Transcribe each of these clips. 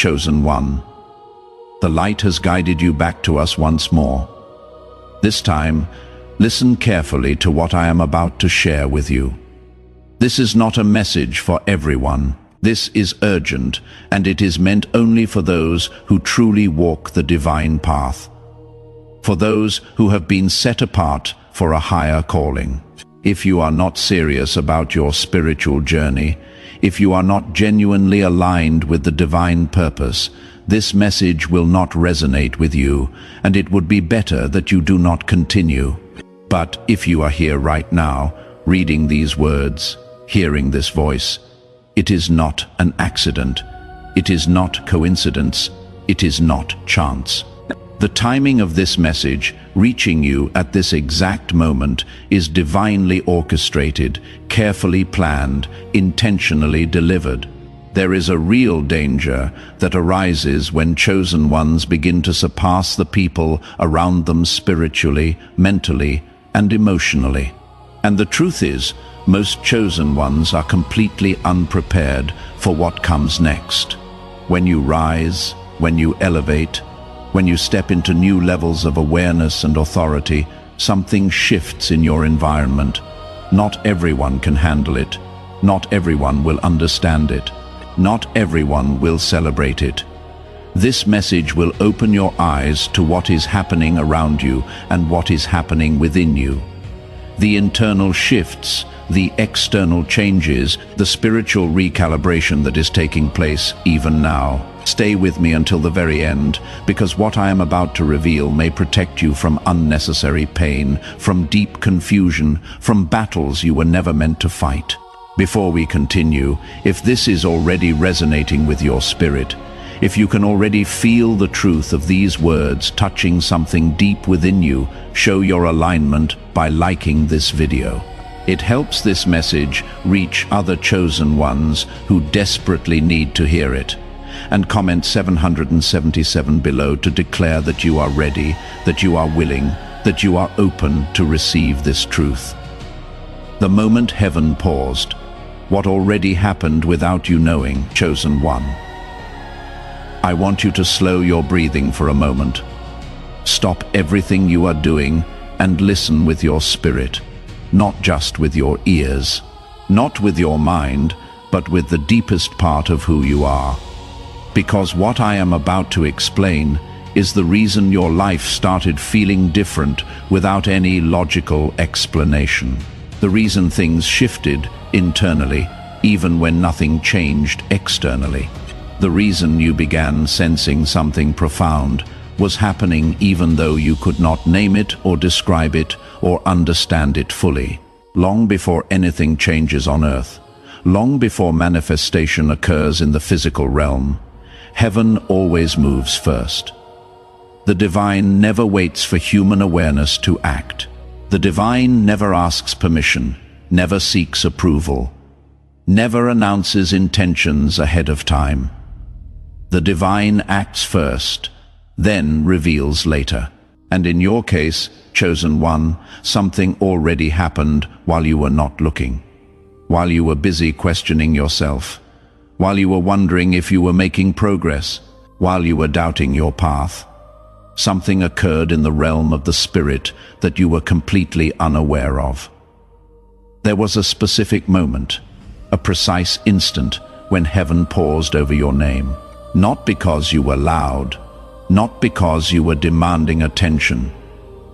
chosen one. The light has guided you back to us once more. This time, listen carefully to what I am about to share with you. This is not a message for everyone. This is urgent, and it is meant only for those who truly walk the divine path. For those who have been set apart for a higher calling. If you are not serious about your spiritual journey, if you are not genuinely aligned with the divine purpose, this message will not resonate with you, and it would be better that you do not continue. But if you are here right now, reading these words, hearing this voice, it is not an accident. It is not coincidence. It is not chance. The timing of this message, reaching you at this exact moment, is divinely orchestrated, carefully planned, intentionally delivered. There is a real danger that arises when chosen ones begin to surpass the people around them spiritually, mentally, and emotionally. And the truth is, most chosen ones are completely unprepared for what comes next. When you rise, when you elevate, when you step into new levels of awareness and authority, something shifts in your environment. Not everyone can handle it. Not everyone will understand it. Not everyone will celebrate it. This message will open your eyes to what is happening around you and what is happening within you. The internal shifts, the external changes, the spiritual recalibration that is taking place even now. Stay with me until the very end, because what I am about to reveal may protect you from unnecessary pain, from deep confusion, from battles you were never meant to fight. Before we continue, if this is already resonating with your spirit, if you can already feel the truth of these words touching something deep within you, show your alignment by liking this video. It helps this message reach other chosen ones who desperately need to hear it. And comment 777 below to declare that you are ready, that you are willing, that you are open to receive this truth. The moment heaven paused, what already happened without you knowing, chosen one. I want you to slow your breathing for a moment. Stop everything you are doing and listen with your spirit, not just with your ears, not with your mind, but with the deepest part of who you are. Because what I am about to explain is the reason your life started feeling different without any logical explanation. The reason things shifted internally, even when nothing changed externally. The reason you began sensing something profound was happening even though you could not name it or describe it or understand it fully. Long before anything changes on earth, long before manifestation occurs in the physical realm, heaven always moves first. The divine never waits for human awareness to act. The divine never asks permission, never seeks approval, never announces intentions ahead of time. The divine acts first, then reveals later. And in your case, chosen one, something already happened while you were not looking, while you were busy questioning yourself, while you were wondering if you were making progress, while you were doubting your path. Something occurred in the realm of the spirit that you were completely unaware of. There was a specific moment, a precise instant when heaven paused over your name. Not because you were loud, not because you were demanding attention,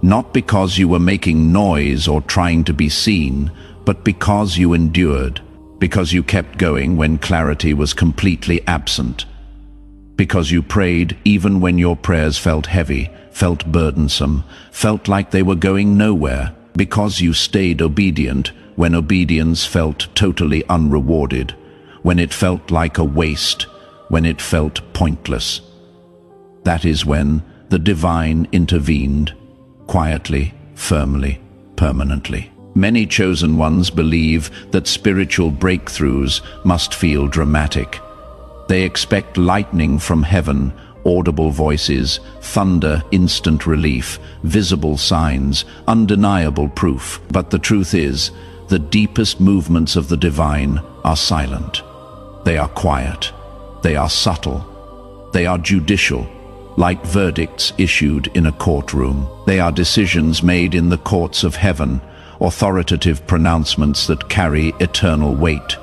not because you were making noise or trying to be seen, but because you endured, because you kept going when clarity was completely absent, because you prayed even when your prayers felt heavy, felt burdensome, felt like they were going nowhere, because you stayed obedient when obedience felt totally unrewarded, when it felt like a waste, when it felt pointless. That is when the divine intervened, quietly, firmly, permanently. Many chosen ones believe that spiritual breakthroughs must feel dramatic. They expect lightning from heaven, audible voices, thunder, instant relief, visible signs, undeniable proof. But the truth is, the deepest movements of the divine are silent. They are quiet. They are subtle. They are judicial, like verdicts issued in a courtroom. They are decisions made in the courts of heaven, authoritative pronouncements that carry eternal weight,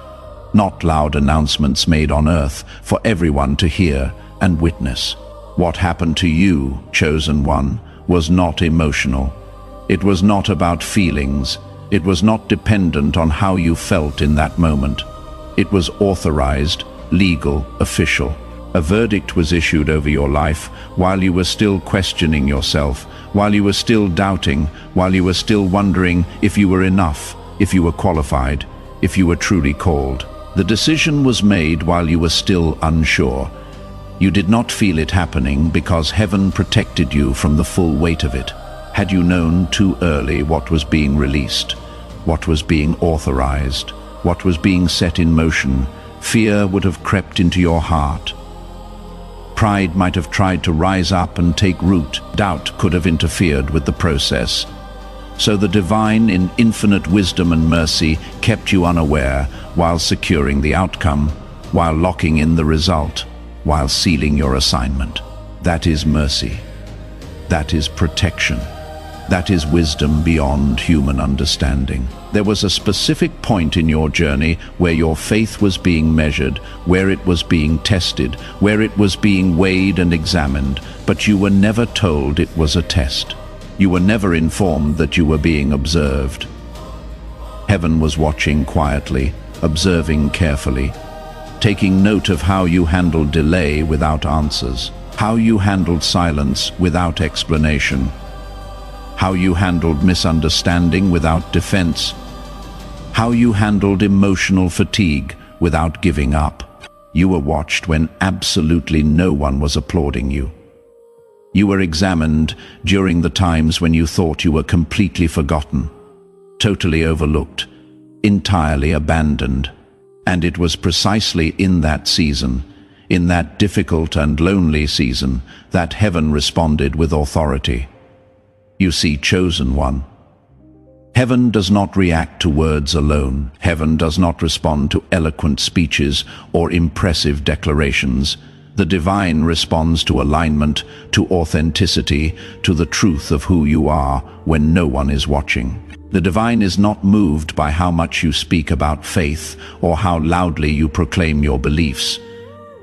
not loud announcements made on earth for everyone to hear and witness. What happened to you, chosen one, was not emotional. It was not about feelings. It was not dependent on how you felt in that moment. It was authorized, legal, official. A verdict was issued over your life while you were still questioning yourself, while you were still doubting, while you were still wondering if you were enough, if you were qualified, if you were truly called. The decision was made while you were still unsure. You did not feel it happening because heaven protected you from the full weight of it. Had you known too early what was being released, what was being authorized, what was being set in motion, fear would have crept into your heart. Pride might have tried to rise up and take root. Doubt could have interfered with the process. So the divine, in infinite wisdom and mercy, kept you unaware while securing the outcome, while locking in the result, while sealing your assignment. That is mercy. That is protection. That is wisdom beyond human understanding. There was a specific point in your journey where your faith was being measured, where it was being tested, where it was being weighed and examined, but you were never told it was a test. You were never informed that you were being observed. Heaven was watching quietly, observing carefully, taking note of how you handled delay without answers, how you handled silence without explanation, how you handled misunderstanding without defense, how you handled emotional fatigue without giving up. You were watched when absolutely no one was applauding you. You were examined during the times when you thought you were completely forgotten, totally overlooked, entirely abandoned. And it was precisely in that season, in that difficult and lonely season, that heaven responded with authority. You see, chosen one, heaven does not react to words alone. Heaven does not respond to eloquent speeches or impressive declarations. The divine responds to alignment, to authenticity, to the truth of who you are when no one is watching. The divine is not moved by how much you speak about faith or how loudly you proclaim your beliefs,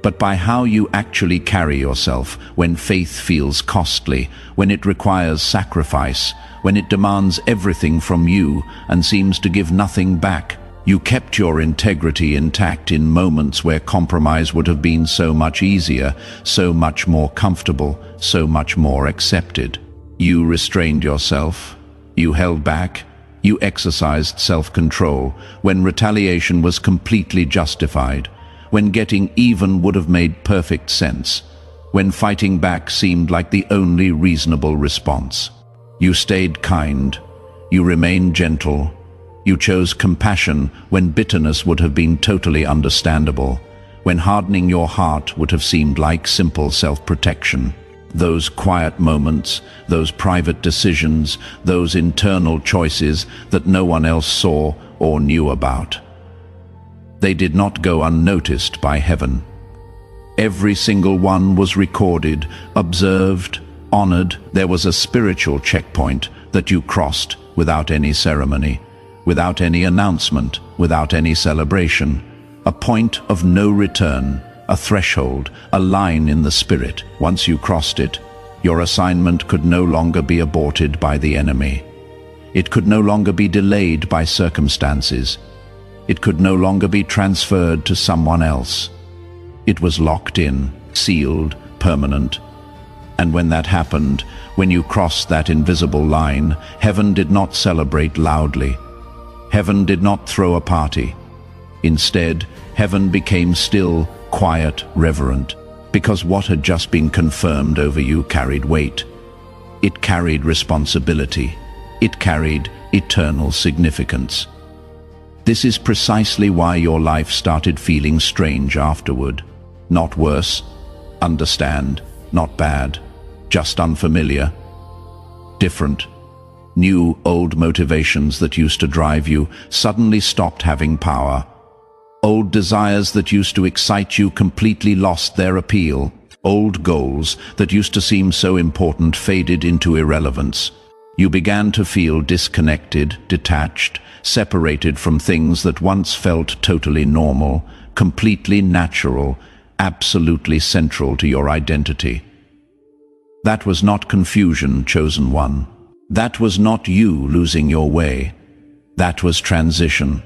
but by how you actually carry yourself when faith feels costly, when it requires sacrifice, when it demands everything from you and seems to give nothing back. You kept your integrity intact in moments where compromise would have been so much easier, so much more comfortable, so much more accepted. You restrained yourself. You held back. You exercised self-control when retaliation was completely justified, when getting even would have made perfect sense, when fighting back seemed like the only reasonable response. You stayed kind. You remained gentle. You chose compassion when bitterness would have been totally understandable, when hardening your heart would have seemed like simple self-protection. Those quiet moments, those private decisions, those internal choices that no one else saw or knew about. They did not go unnoticed by heaven. Every single one was recorded, observed, honored. There was a spiritual checkpoint that you crossed without any ceremony, without any announcement, without any celebration. A point of no return, a threshold, a line in the spirit. Once you crossed it, your assignment could no longer be aborted by the enemy. It could no longer be delayed by circumstances. It could no longer be transferred to someone else. It was locked in, sealed, permanent. And when that happened, when you crossed that invisible line, heaven did not celebrate loudly. Heaven did not throw a party. Instead, heaven became still, quiet, reverent, because what had just been confirmed over you carried weight. It carried responsibility. It carried eternal significance. This is precisely why your life started feeling strange afterward. Not worse, understand, not bad, just unfamiliar, different. New, old motivations that used to drive you suddenly stopped having power. Old desires that used to excite you completely lost their appeal. Old goals that used to seem so important faded into irrelevance. You began to feel disconnected, detached, separated from things that once felt totally normal, completely natural, absolutely central to your identity. That was not confusion, chosen one. That was not you losing your way. That was transition.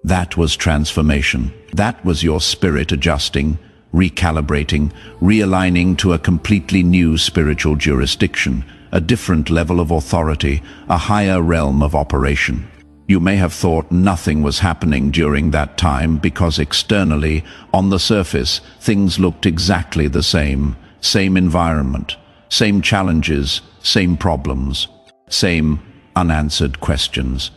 That was transformation. That was your spirit adjusting, recalibrating, realigning to a completely new spiritual jurisdiction, a different level of authority, a higher realm of operation. You may have thought nothing was happening during that time because externally, on the surface, things looked exactly the same. Same environment, same challenges, same problems, same unanswered questions,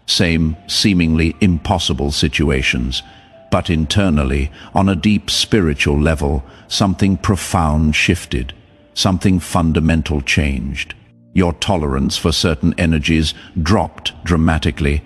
same seemingly impossible situations. But internally, on a deep spiritual level, something profound shifted. Something fundamental changed. Your tolerance for certain energies dropped dramatically.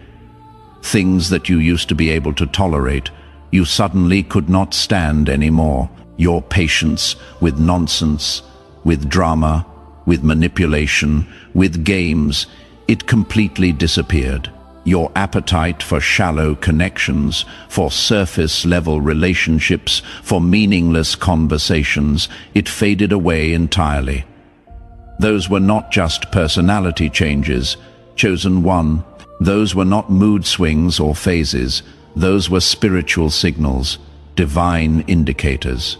Things that you used to be able to tolerate, you suddenly could not stand anymore. Your patience with nonsense, with drama, with manipulation, with games, it completely disappeared. Your appetite for shallow connections, for surface-level relationships, for meaningless conversations, it faded away entirely. Those were not just personality changes, chosen one. Those were not mood swings or phases. Those were spiritual signals, divine indicators.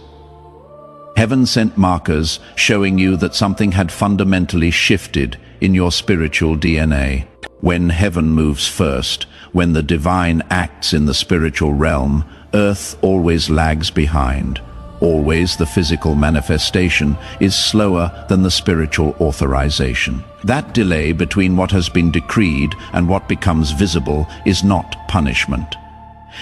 Heaven sent markers showing you that something had fundamentally shifted in your spiritual DNA. When heaven moves first, when the divine acts in the spiritual realm, earth always lags behind. Always the physical manifestation is slower than the spiritual authorization. That delay between what has been decreed and what becomes visible is not punishment.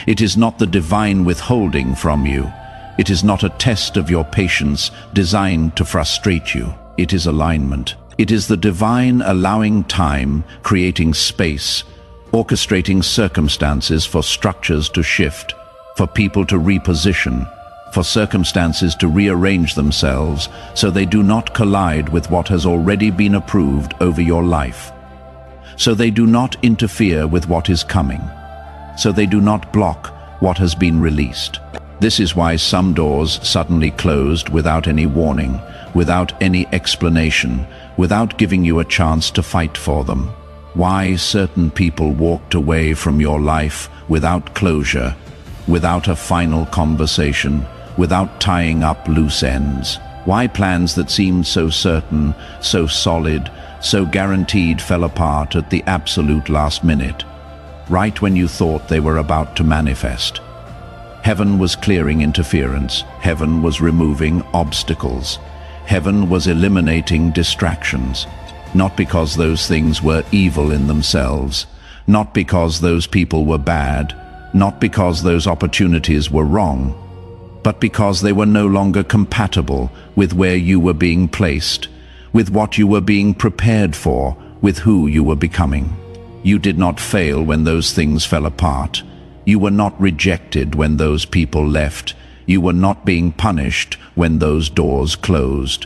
It is not the divine withholding from you. It is not a test of your patience designed to frustrate you. It is alignment. It is the divine allowing time, creating space, orchestrating circumstances for structures to shift, for people to reposition, for circumstances to rearrange themselves so they do not collide with what has already been approved over your life. So they do not interfere with what is coming. So they do not block what has been released. This is why some doors suddenly closed without any warning, without any explanation, without giving you a chance to fight for them. Why certain people walked away from your life without closure, without a final conversation, without tying up loose ends. Why plans that seemed so certain, so solid, so guaranteed fell apart at the absolute last minute, right when you thought they were about to manifest. Heaven was clearing interference. Heaven was removing obstacles. Heaven was eliminating distractions, not because those things were evil in themselves, not because those people were bad, not because those opportunities were wrong, but because they were no longer compatible with where you were being placed, with what you were being prepared for, with who you were becoming. You did not fail when those things fell apart. You were not rejected when those people left. You were not being punished when those doors closed.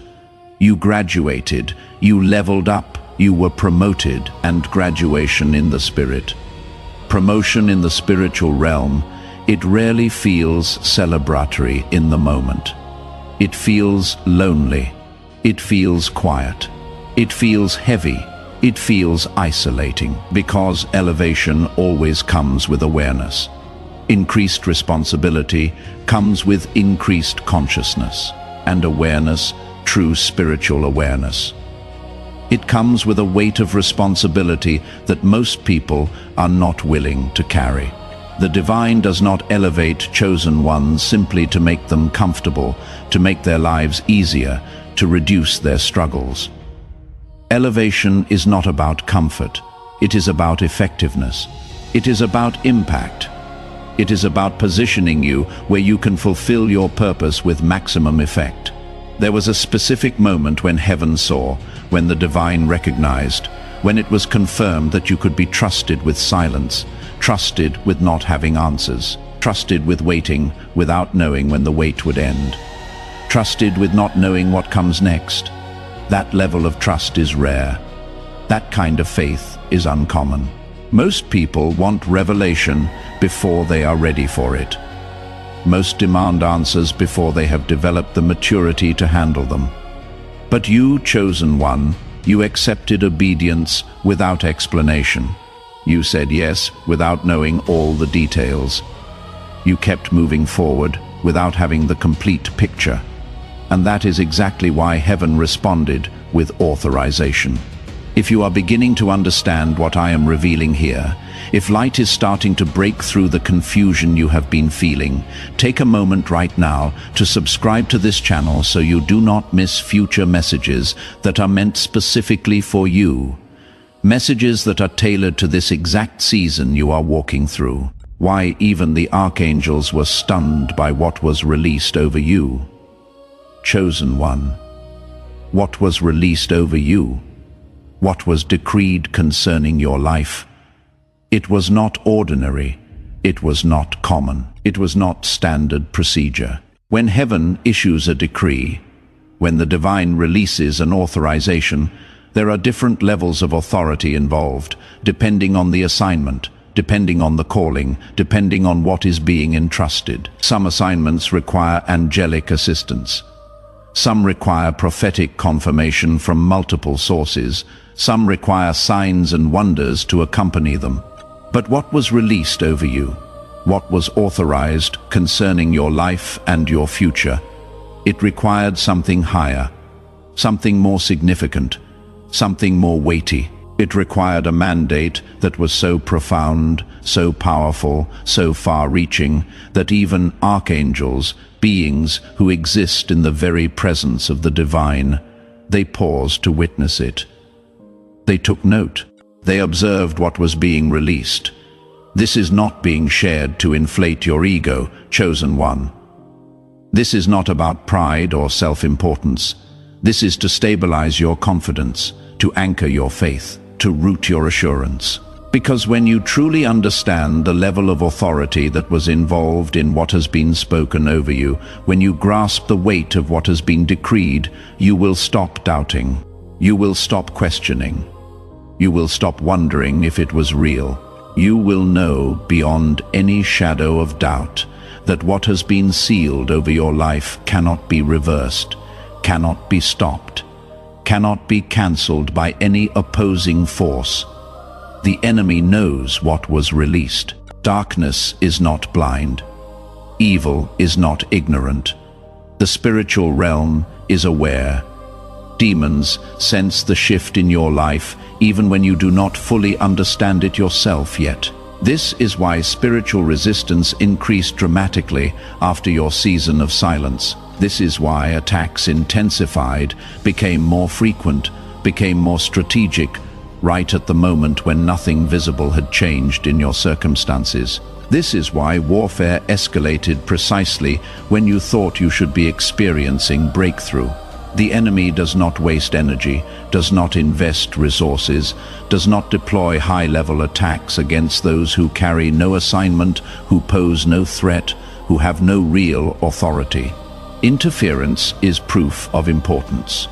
You graduated, you leveled up, you were promoted, and graduation in the spirit. Promotion in the spiritual realm, it rarely feels celebratory in the moment. It feels lonely. It feels quiet. It feels heavy. It feels isolating, because elevation always comes with awareness. Increased responsibility comes with increased consciousness, and awareness, true spiritual awareness. It comes with a weight of responsibility that most people are not willing to carry. The divine does not elevate chosen ones simply to make them comfortable, to make their lives easier, to reduce their struggles. Elevation is not about comfort. It is about effectiveness. It is about impact. It is about positioning you where you can fulfill your purpose with maximum effect. There was a specific moment when heaven saw, when the divine recognized, when it was confirmed that you could be trusted with silence, trusted with not having answers, trusted with waiting without knowing when the wait would end, trusted with not knowing what comes next. That level of trust is rare. That kind of faith is uncommon. Most people want revelation before they are ready for it. Most demand answers before they have developed the maturity to handle them. But you, chosen one, you accepted obedience without explanation. You said yes without knowing all the details. You kept moving forward without having the complete picture. And that is exactly why heaven responded with authorization. If you are beginning to understand what I am revealing here, if light is starting to break through the confusion you have been feeling, take a moment right now to subscribe to this channel so you do not miss future messages that are meant specifically for you. Messages that are tailored to this exact season you are walking through. Why even the archangels were stunned by what was released over you. Chosen one, what was released over you? What was decreed concerning your life? It was not ordinary. It was not common. It was not standard procedure. When heaven issues a decree, when the divine releases an authorization, there are different levels of authority involved, depending on the assignment, depending on the calling, depending on what is being entrusted. Some assignments require angelic assistance. Some require prophetic confirmation from multiple sources. Some require signs and wonders to accompany them. But what was released over you? What was authorized concerning your life and your future? It required something higher, something more significant, something more weighty. It required a mandate that was so profound, so powerful, so far-reaching, that even archangels, beings who exist in the very presence of the divine, they paused to witness it. They took note. They observed what was being released. This is not being shared to inflate your ego, chosen one. This is not about pride or self-importance. This is to stabilize your confidence, to anchor your faith, to root your assurance. Because when you truly understand the level of authority that was involved in what has been spoken over you, when you grasp the weight of what has been decreed, you will stop doubting. You will stop questioning. You will stop wondering if it was real. You will know beyond any shadow of doubt that what has been sealed over your life cannot be reversed, cannot be stopped, cannot be cancelled by any opposing force. The enemy knows what was released. Darkness is not blind. Evil is not ignorant. The spiritual realm is aware. Demons sense the shift in your life even when you do not fully understand it yourself yet. This is why spiritual resistance increased dramatically after your season of silence. This is why attacks intensified, became more frequent, became more strategic, right at the moment when nothing visible had changed in your circumstances. This is why warfare escalated precisely when you thought you should be experiencing breakthrough. The enemy does not waste energy, does not invest resources, does not deploy high-level attacks against those who carry no assignment, who pose no threat, who have no real authority. Interference is proof of importance.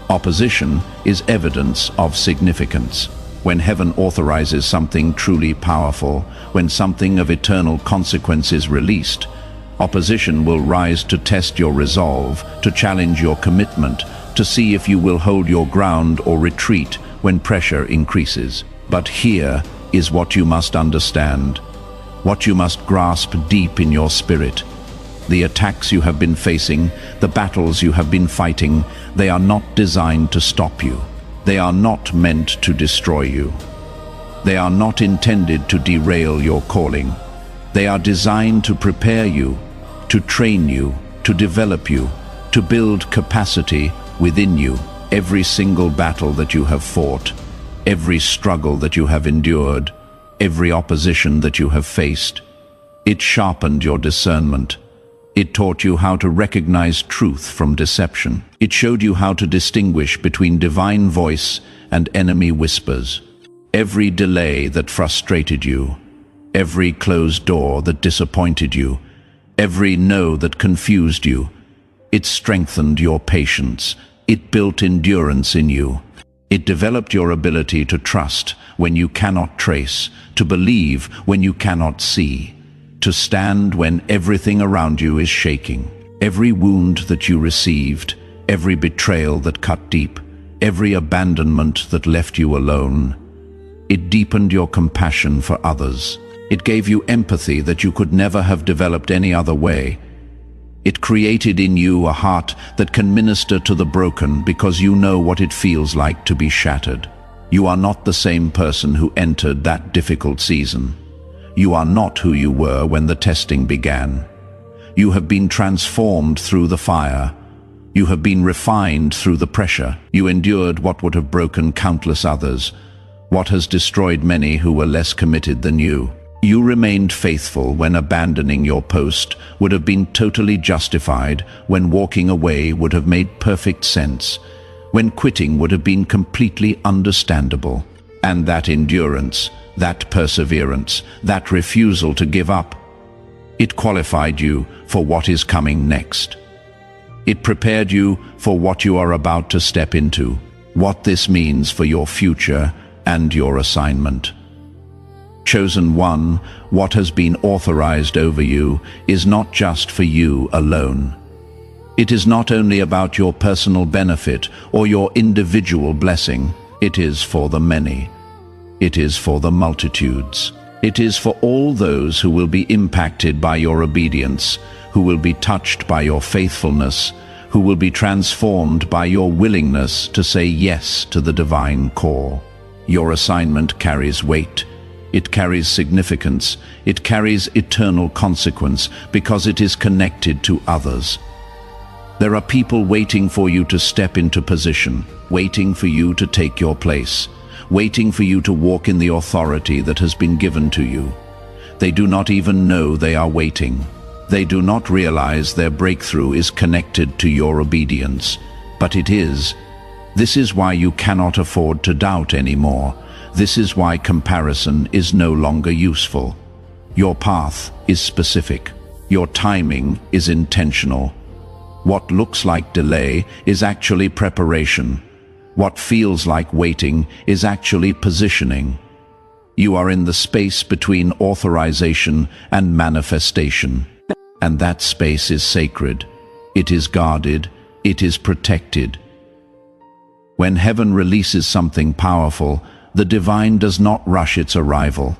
Opposition is evidence of significance. When heaven authorizes something truly powerful, when something of eternal consequence is released, opposition will rise to test your resolve, to challenge your commitment, to see if you will hold your ground or retreat when pressure increases. But here is what you must understand, what you must grasp deep in your spirit. The attacks you have been facing, the battles you have been fighting, they are not designed to stop you. They are not meant to destroy you. They are not intended to derail your calling. They are designed to prepare you, to train you, to develop you, to build capacity within you. Every single battle that you have fought, every struggle that you have endured, every opposition that you have faced, it sharpened your discernment. It taught you how to recognize truth from deception. It showed you how to distinguish between divine voice and enemy whispers. Every delay that frustrated you, every closed door that disappointed you, every no that confused you, It strengthened your patience. It built endurance in you. It developed your ability to trust when you cannot trace, to believe when you cannot see, to stand when everything around you is shaking. Every wound that you received, every betrayal that cut deep, every abandonment that left you alone, it deepened your compassion for others. It gave you empathy that you could never have developed any other way. It created in you a heart that can minister to the broken because you know what it feels like to be shattered. You are not the same person who entered that difficult season. You are not who you were when the testing began. You have been transformed through the fire. You have been refined through the pressure. You endured what would have broken countless others, what has destroyed many who were less committed than you. You remained faithful when abandoning your post would have been totally justified, when walking away would have made perfect sense, when quitting would have been completely understandable. And that endurance, that perseverance, that refusal to give up, it qualified you for what is coming next. It prepared you for what you are about to step into, what this means for your future and your assignment. Chosen one, what has been authorized over you is not just for you alone. It is not only about your personal benefit or your individual blessing. It is for the many. It is for the multitudes. It is for all those who will be impacted by your obedience, who will be touched by your faithfulness, who will be transformed by your willingness to say yes to the divine call. Your assignment carries weight. It carries significance. It carries eternal consequence because it is connected to others. There are people waiting for you to step into position, waiting for you to take your place, waiting for you to walk in the authority that has been given to you. They do not even know they are waiting. They do not realize their breakthrough is connected to your obedience, but it is. This is why you cannot afford to doubt anymore. This is why comparison is no longer useful. Your path is specific. Your timing is intentional. What looks like delay is actually preparation. What feels like waiting is actually positioning. You are in the space between authorization and manifestation. And that space is sacred. It is guarded. It is protected. When heaven releases something powerful, the divine does not rush its arrival.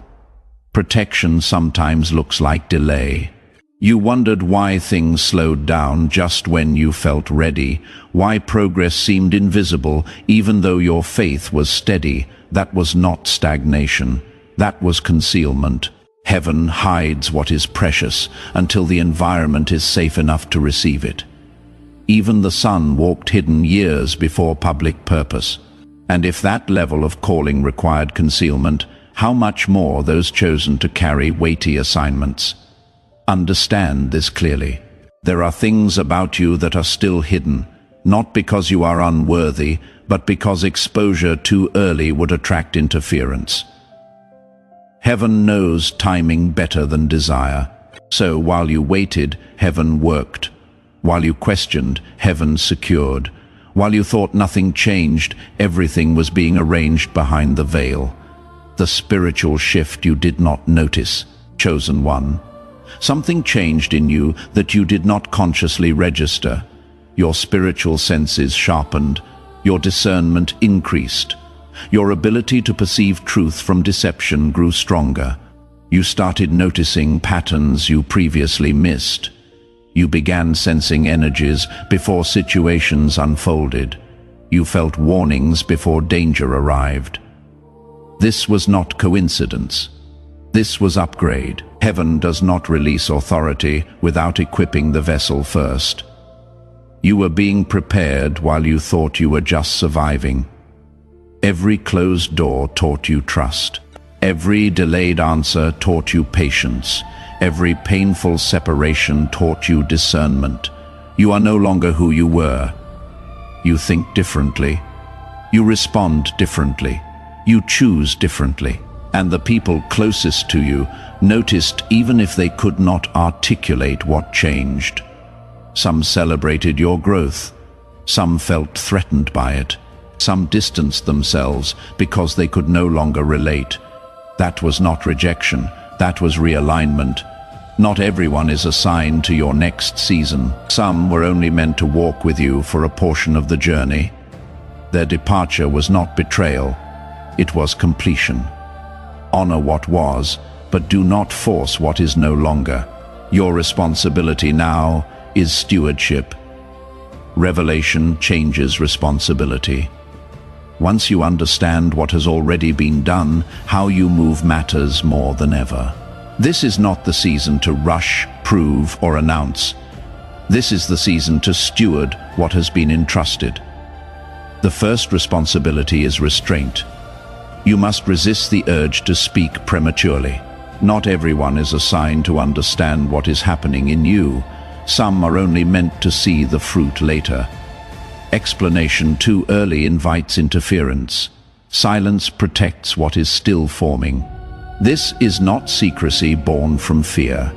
Protection sometimes looks like delay. You wondered why things slowed down just when you felt ready, why progress seemed invisible even though your faith was steady. That was not stagnation. That was concealment. Heaven hides what is precious until the environment is safe enough to receive it. Even the sun walked hidden years before public purpose. And if that level of calling required concealment, how much more those chosen to carry weighty assignments? Understand this clearly. There are things about you that are still hidden, not because you are unworthy, but because exposure too early would attract interference. Heaven knows timing better than desire. So while you waited, heaven worked. While you questioned, heaven secured. While you thought nothing changed, everything was being arranged behind the veil. The spiritual shift you did not notice, chosen one. Something changed in you that you did not consciously register. Your spiritual senses sharpened. Your discernment increased. Your ability to perceive truth from deception grew stronger. You started noticing patterns you previously missed. You began sensing energies before situations unfolded. You felt warnings before danger arrived. This was not coincidence. This was upgrade. Heaven does not release authority without equipping the vessel first. You were being prepared while you thought you were just surviving. Every closed door taught you trust. Every delayed answer taught you patience. Every painful separation taught you discernment. You are no longer who you were. You think differently. You respond differently. You choose differently. And the people closest to you noticed even if they could not articulate what changed. Some celebrated your growth. Some felt threatened by it. Some distanced themselves because they could no longer relate. That was not rejection, that was realignment. Not everyone is assigned to your next season. Some were only meant to walk with you for a portion of the journey. Their departure was not betrayal, it was completion. Honor what was, but do not force what is no longer. Your responsibility now is stewardship. Revelation changes responsibility. Once you understand what has already been done, how you move matters more than ever. This is not the season to rush, prove, or announce. This is the season to steward what has been entrusted. The first responsibility is restraint. You must resist the urge to speak prematurely. Not everyone is assigned to understand what is happening in you. Some are only meant to see the fruit later. Explanation too early invites interference. Silence protects what is still forming. This is not secrecy born from fear.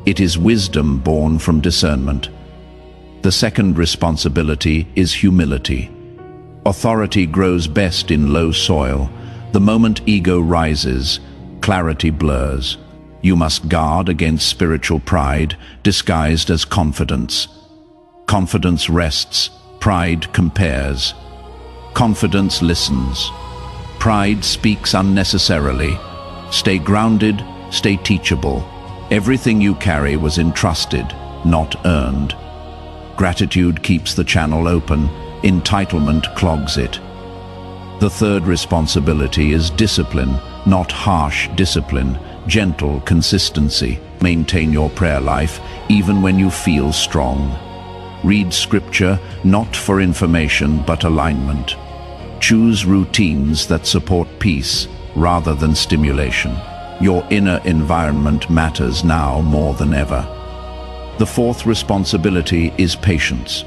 It is wisdom born from discernment. The second responsibility is humility. Authority grows best in low soil. The moment ego rises, clarity blurs. You must guard against spiritual pride disguised as confidence. Confidence rests, pride compares. Confidence listens. Pride speaks unnecessarily. Stay grounded, stay teachable. Everything you carry was entrusted, not earned. Gratitude keeps the channel open, entitlement clogs it. The third responsibility is discipline, not harsh discipline, gentle consistency. Maintain your prayer life even when you feel strong. Read scripture not for information but alignment. Choose routines that support peace rather than stimulation. Your inner environment matters now more than ever. The fourth responsibility is patience.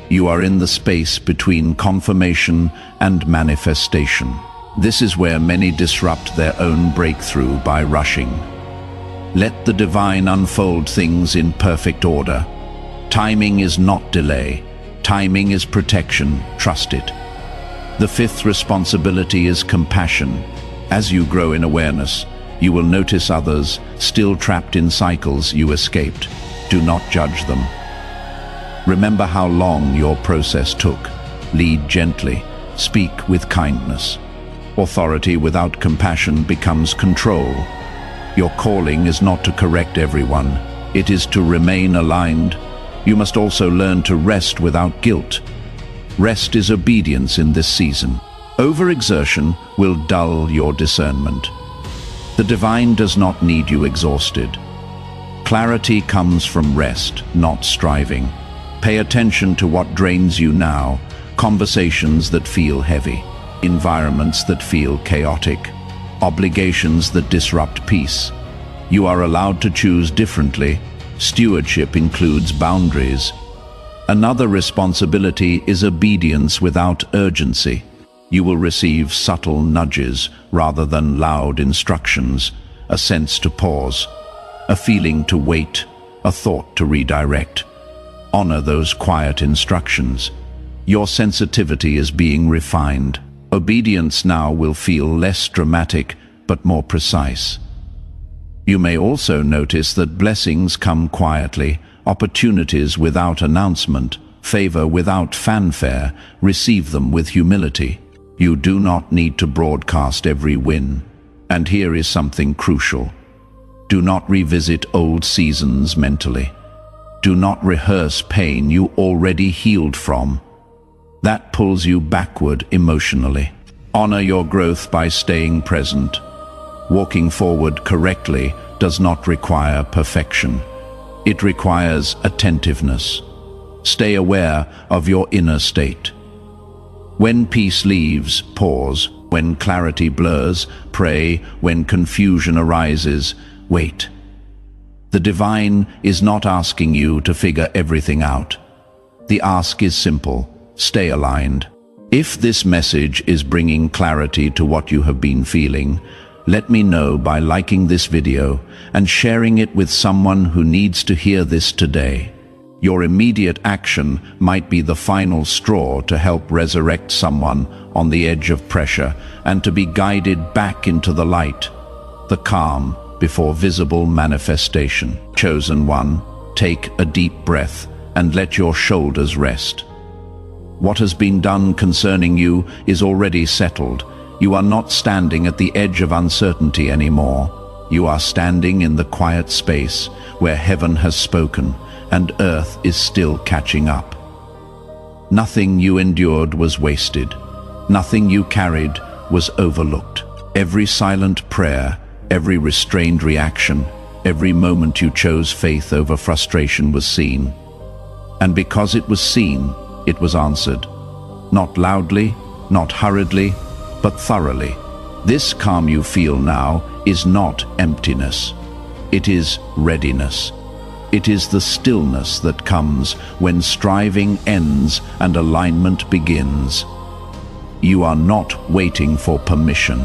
You are in the space between confirmation and manifestation. This is where many disrupt their own breakthrough by rushing. Let the divine unfold things in perfect order. Timing is not delay. Timing is protection. Trust it. The fifth responsibility is compassion. As you grow in awareness, you will notice others still trapped in cycles you escaped. Do not judge them. Remember how long your process took. Lead gently. Speak with kindness. Authority without compassion becomes control. Your calling is not to correct everyone. It is to remain aligned. You must also learn to rest without guilt. Rest is obedience in this season. Overexertion will dull your discernment. The divine does not need you exhausted. Clarity comes from rest, not striving. Pay attention to what drains you now, conversations that feel heavy, environments that feel chaotic, obligations that disrupt peace. You are allowed to choose differently. Stewardship includes boundaries. Another responsibility is obedience without urgency. You will receive subtle nudges rather than loud instructions, a sense to pause, a feeling to wait, a thought to redirect. Honor those quiet instructions. Your sensitivity is being refined. Obedience now will feel less dramatic, but more precise. You may also notice that blessings come quietly, opportunities without announcement, favor without fanfare. Receive them with humility. You do not need to broadcast every win. And here is something crucial. Do not revisit old seasons mentally. Do not rehearse pain you already healed from. That pulls you backward emotionally. Honor your growth by staying present. Walking forward correctly does not require perfection. It requires attentiveness. Stay aware of your inner state. When peace leaves, pause. When clarity blurs, pray. When confusion arises, wait. The divine is not asking you to figure everything out. The ask is simple. Stay aligned. If this message is bringing clarity to what you have been feeling, let me know by liking this video and sharing it with someone who needs to hear this today. Your immediate action might be the final straw to help resurrect someone on the edge of pressure and to be guided back into the light, the calm before visible manifestation. Chosen one, take a deep breath and let your shoulders rest. What has been done concerning you is already settled. You are not standing at the edge of uncertainty anymore. You are standing in the quiet space where heaven has spoken and earth is still catching up. Nothing you endured was wasted. Nothing you carried was overlooked. Every silent prayer, every restrained reaction, every moment you chose faith over frustration was seen. And because it was seen, it was answered. Not loudly, not hurriedly, but thoroughly. This calm you feel now is not emptiness. It is readiness. It is the stillness that comes when striving ends and alignment begins. You are not waiting for permission.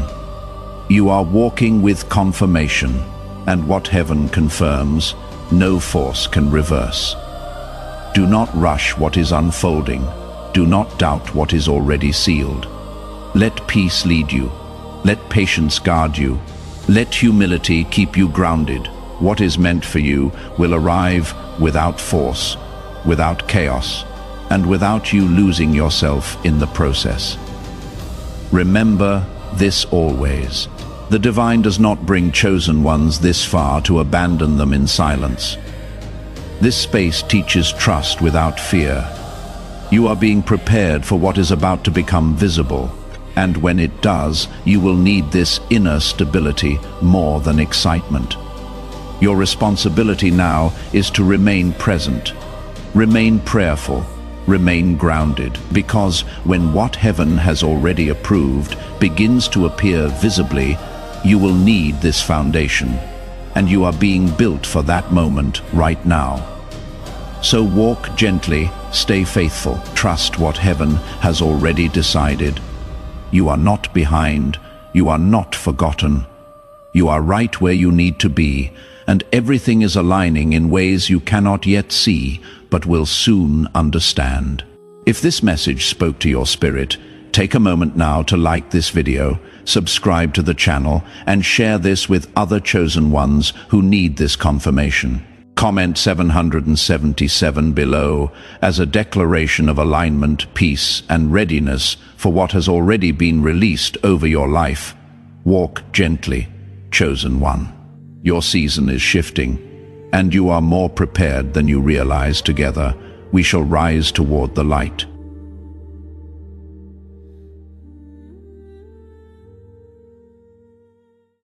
You are walking with confirmation, and what heaven confirms, no force can reverse. Do not rush what is unfolding. Do not doubt what is already sealed. Let peace lead you. Let patience guard you. Let humility keep you grounded. What is meant for you will arrive without force, without chaos, and without you losing yourself in the process. Remember this always. The divine does not bring chosen ones this far to abandon them in silence. This space teaches trust without fear. You are being prepared for what is about to become visible, and when it does, you will need this inner stability more than excitement. Your responsibility now is to remain present, remain prayerful, remain grounded, because when what heaven has already approved begins to appear visibly, you will need this foundation, and you are being built for that moment right now. So walk gently, stay faithful, trust what heaven has already decided. You are not behind, you are not forgotten. You are right where you need to be, and everything is aligning in ways you cannot yet see, but will soon understand. If this message spoke to your spirit, take a moment now to like this video, subscribe to the channel, and share this with other chosen ones who need this confirmation. Comment 777 below as a declaration of alignment, peace, and readiness for what has already been released over your life. Walk gently, chosen one. Your season is shifting, and you are more prepared than you realize. Together, we shall rise toward the light.